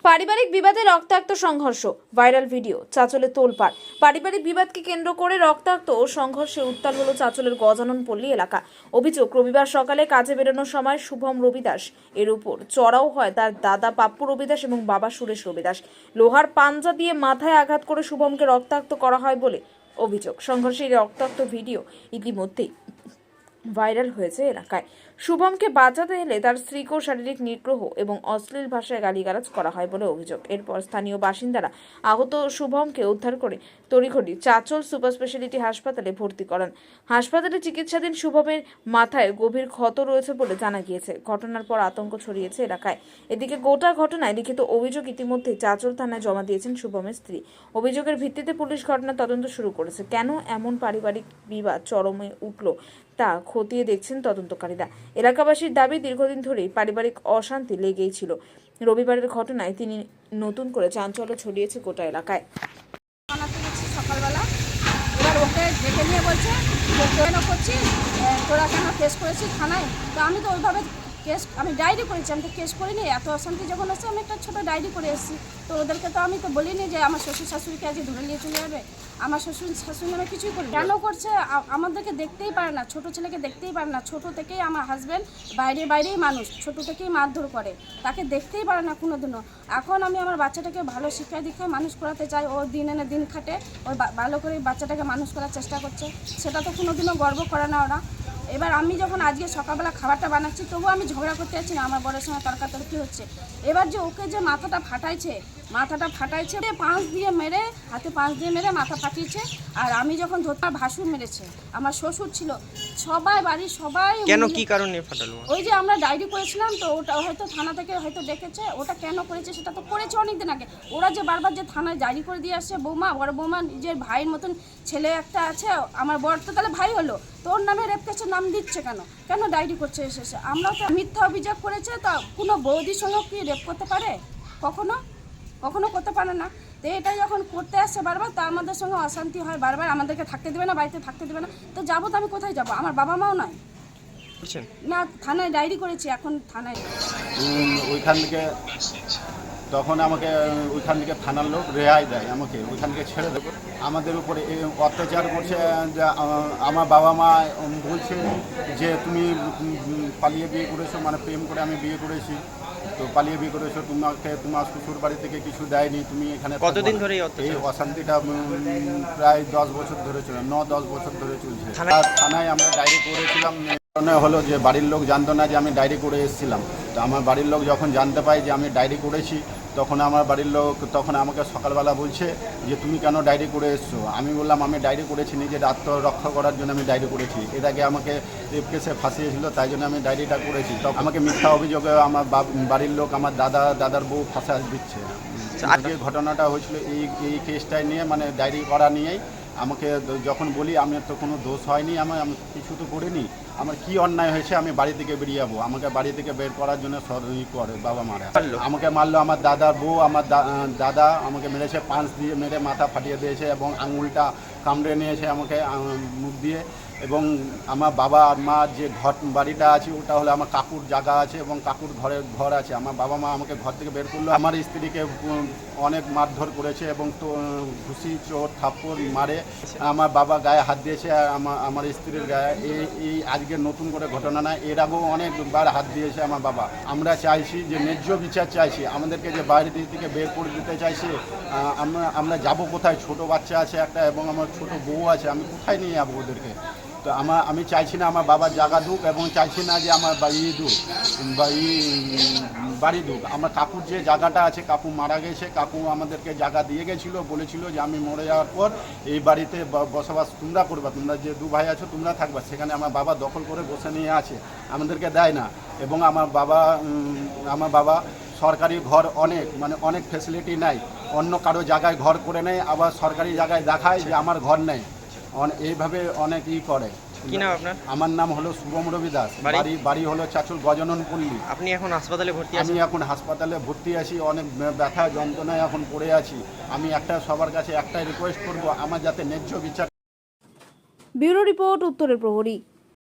পারিবারিক বিবাদে রক্তাক্ত সংঘর্ষ, ভাইরাল ভিডিও, চাঁচলে তোলপাড়। পারিবারিক বিবাদকে কেন্দ্র করে রক্তাক্ত ও সংঘর্ষে উত্তাল হলো চাঁচলের গজানন পল্লী এলাকা। অভিযোগ, রবিবার সকালে কাজে বেরোনোর সময় শুভম রবিদাস এর উপর চড়াও হয় তার দাদা পাপ্পু রবিদাস এবং বাবা সুরেশ রবিদাস। লোহার পাঞ্জা দিয়ে মাথায় আঘাত করে শুভমকে রক্তাক্ত করা হয় বলে অভিযোগ। সংঘর্ষের রক্তাক্ত ভিডিও ইতিমধ্যেই ভাইরাল হয়েছে এলাকায়। শুভমকে বাঁচাতে এলে তার স্ত্রীকেও শারীরিক নিগ্রহ এবং অশ্লীল ভাষায় গালিগালাজ করা হয় বলে অভিযোগ। এরপর স্থানীয় বাসিন্দারা আহত শুভমকে উদ্ধার করে তড়িঘড়ি চাঁচল সুপার স্পেশালিটি হাসপাতালে ভর্তি করান। হাসপাতালে চিকিৎসাধীন শুভমের মাথায় গভীর ক্ষত রয়েছে বলে জানা গিয়েছে। ঘটনার পর আতঙ্ক ছড়িয়েছে এলাকায়। এদিকে গোটা ঘটনায় লিখিত অভিযোগ ইতিমধ্যে চাঁচল থানায় জমা দিয়েছেন শুভমের স্ত্রী। অভিযোগের ভিত্তিতে পুলিশ ঘটনার তদন্ত শুরু করেছে। কেন এমন পারিবারিক বিবাদ চরমে উঠল তা খতিয়ে দেখছেন তদন্তকারীরা। এলাকাবাসীর দাবি, দীর্ঘদিন ধরেই পারিবারিক অশান্তি লেগেই ছিল। রবিবারের ঘটনায় তিনি নতুন করে চাঞ্চল্য ছড়িয়েছে গোটা এলাকায়। সকালবেলা এবার ওকে ডেকে নিয়ে বলছে যে কেন করছিস, তোরা কেন কেস করেছিস থানায়? তো আমি তো ওইভাবে কেস আমি ডায়েরি করেছি, আমি তো কেস করিনি। এত অশান্তি যখন আসছে আমি একটা ছোটো ডায়েরি করে এসেছি। তো ওদেরকে তো আমি তো বলিনি যে আমার শ্বশুর শাশুড়িকে আজকে ধরে নিয়ে চলে যাবে। আমার শ্বশুর শাশুড়ি নামে কিছুই করি। কেন করছে? আমাদেরকে দেখতেই পারে না, ছোটো ছেলেকে দেখতেই পারে না। ছোটো থেকেই আমার হাজব্যান্ড বাইরেই মানুষ, ছোটো থেকেই মারধর করে, তাকে দেখতেই পারে না কোনো দিনও। এখন আমি আমার বাচ্চাটাকে ভালো শিক্ষা দীক্ষায় মানুষ করাতে চাই। ও দিন এনে দিন খাটে, ও ভালো করে বাচ্চাটাকে মানুষ করার চেষ্টা করছে, সেটা তো কোনো দিনও গর্ব করে না ওরা। এবার আমি যখন আজকে সকালবেলা খাবারটা বানাচ্ছি তবুও আমি ঝগড়া করতে যাচ্ছি না, আমার বড়ের সঙ্গে তর্কাতর্কি হচ্ছে। এবার যে ওকে যে মাথাটা ফাটাইছে পাঁচ দিয়ে মেরে, হাতে পাঁচ দিয়ে মেরে মাথা ফাটিয়েছে। আর আমি যখন ধরতাম ভাসুর মেরেছে, আমার শ্বশুর ছিল, সবাই বাড়ির সবাই। কেন, কি কারণে ফাটালো? ওই যে আমরা ডায়েরি করেছিলাম তো, ওটা হয়তো থানা থেকে হয়তো ডেকেছে। ওটা কেন করেছে সেটা তো করেছে অনেকদিন আগে। ওরা যে বারবার যে থানায় ডায়েরি করে দিয়ে আসছে, বৌমা, বড় বৌমা নিজের ভাইয়ের মতন ছেলে একটা আছে, আমার বর তো তাহলে ভাই হলো, তোর নামে রেপ কেসের নাম দিচ্ছে কেন ডায়েরি করছে এসে? আমরা তো মিথ্যা অভিযোগ করেছে, তা কোনো বৌদির সঙ্গে কি রেপ করতে পারে? কখনো করতে পারে না। তো এটা যখন করতে আসছে বারবার, তা আমাদের সঙ্গে অশান্তি হয় বারবার। আমাদেরকে থাকতে দেবে না, বাড়িতে থাকতে দেবে না। তো যাবো তো আমি কোথায় যাবো? আমার বাবা মাও নয় না, থানায় ডায়েরি করেছি, এখন থানায়। ওইখান থেকে তখন আমাকে ওইখান থেকে থানার লোক রেহাই দেয়, আমাকে ওইখান থেকে ছেড়ে দেবো। আমাদের উপরে অত্যাচার করছে। যে আমার বাবা মা বলছে যে তুমি পালিয়ে বিয়ে করেছো, মানে প্রেম করে আমি বিয়ে করেছি, তো পালিয়ে বিয়ে করেছো, তোমাকে তোমার শ্বশুর বাড়ি থেকে কিছু দেয়নি, তুমি এখানে। কতদিন ধরে এই অশান্তিটা প্রায় 10 বছর ধরে চলে, 9-10 বছর ধরে চলছে। থানায় আমরা ডায়েরি করেছিলাম। হলো যে বাড়ির লোক জানতো না যে আমি ডায়েরি করে এসেছিলাম। তো আমার বাড়ির লোক যখন জানতে পায় যে আমি ডায়েরি করেছি, তখন আমার বাড়ির লোক আমাকে সকালবেলা বলছে যে তুমি কেন ডায়েরি করে এসছো? আমি বললাম আমি ডায়েরি করেছি নিজের আত্মরক্ষা করার জন্য, আমি ডায়েরি করেছি। এর আগে আমাকে রেপ কেসে ফাঁসিয়েছিল, তাই জন্য আমি ডায়েরিটা করেছি। তখন আমাকে মিথ্যা অভিযোগে আমার বাড়ির লোক আমার দাদার বউ ফাঁসা দিচ্ছে। আজকে ঘটনাটা হয়েছিল এই কেসটাই নিয়ে, মানে ডায়েরি করা নিয়েই। আমাকে যখন বলি আমি তো কোনো দোষ হয়নি, আমি কিছু তো করিনি, আমার কি অন্যায় হয়েছে, আমি বাড়ি থেকে বেরিয়ে যাবো। আমাকে বাড়ি থেকে বের করার জন্য করে বাবা মারা আমাকে মারলো। আমার দাদার বউ, আমার দাদা আমাকে মেরেছে, পাঁচ দিয়ে মেরে মাথা ফাটিয়ে দিয়েছে এবং আঙুলটা কামড়ে নিয়েছে আমাকে মুখ দিয়ে। এবং আমার বাবা আর মা যে বাড়িটা আছে ওটা হলো আমার কাকুর জায়গা আছে এবং কাকুর ঘর আছে। আমার বাবা মা আমাকে ঘর থেকে বের করলো। আমার স্ত্রীকে অনেক মারধর করেছে এবং তো ঘুষি, চোট, থাপ্পড় মারে আমার বাবা গায়ে হাত দিয়েছে, আর আমার স্ত্রীর গায়ে। এই আজকের নতুন করে ঘটনা না, এর আগেও অনেকবার হাত দিয়েছে আমার বাবা। আমরা চাইছি যে ন্যায্য বিচার চাইছি। আমাদেরকে যে বাইরে থেকে বের করে দিতে চাইছে, আমরা যাবো কোথায়? ছোট বাচ্চা আছে একটা এবং আমার ছোট বউ আছে, আমি কোথায় নিয়ে যাবো ওদেরকে? তো আমি চাইছি না আমার বাবার জায়গা দুক, এবং চাইছি না যে আমার বাড়ি দুক। আমার কাকুর যে জায়গাটা আছে, কাকু মারা গেছে, কাকু আমাদেরকে জায়গা দিয়ে গেছিলো, বলেছিল যে আমি মরে যাওয়ার পর এই বাড়িতে বসবাস তোমরা করবা, তোমরা যে 2 ভাই আছো তোমরা থাকবা। সেখানে আমার বাবা দখল করে বসে নিয়ে আছে, আমাদেরকে দেয় না। এবং আমার বাবা সরকারি ঘর অনেক ফ্যাসিলিটি নাই, অন্য কারো জায়গায় ঘর করে নেয়, আবার সরকারি জায়গায় দেখায় যে আমার ঘর নেই। এইভাবে অনেক করে। কি নাম আপনার? আমার নাম হলো শুভম রবিদাস, বাড়ি হলো চাঁচল গজানন পল্লী। আপনি এখন হাসপাতালে ভর্তি আছেন? আমি এখন হাসপাতালে ভর্তি আছি, অনেক ব্যথা যন্ত্রণায় এখন পড়ে আছি। আমি সবার কাছে একটাই রিকোয়েস্ট করব, আমার যাতে ন্যায্য বিচার। ব্যুরো রিপোর্ট, উত্তরের প্রহরী।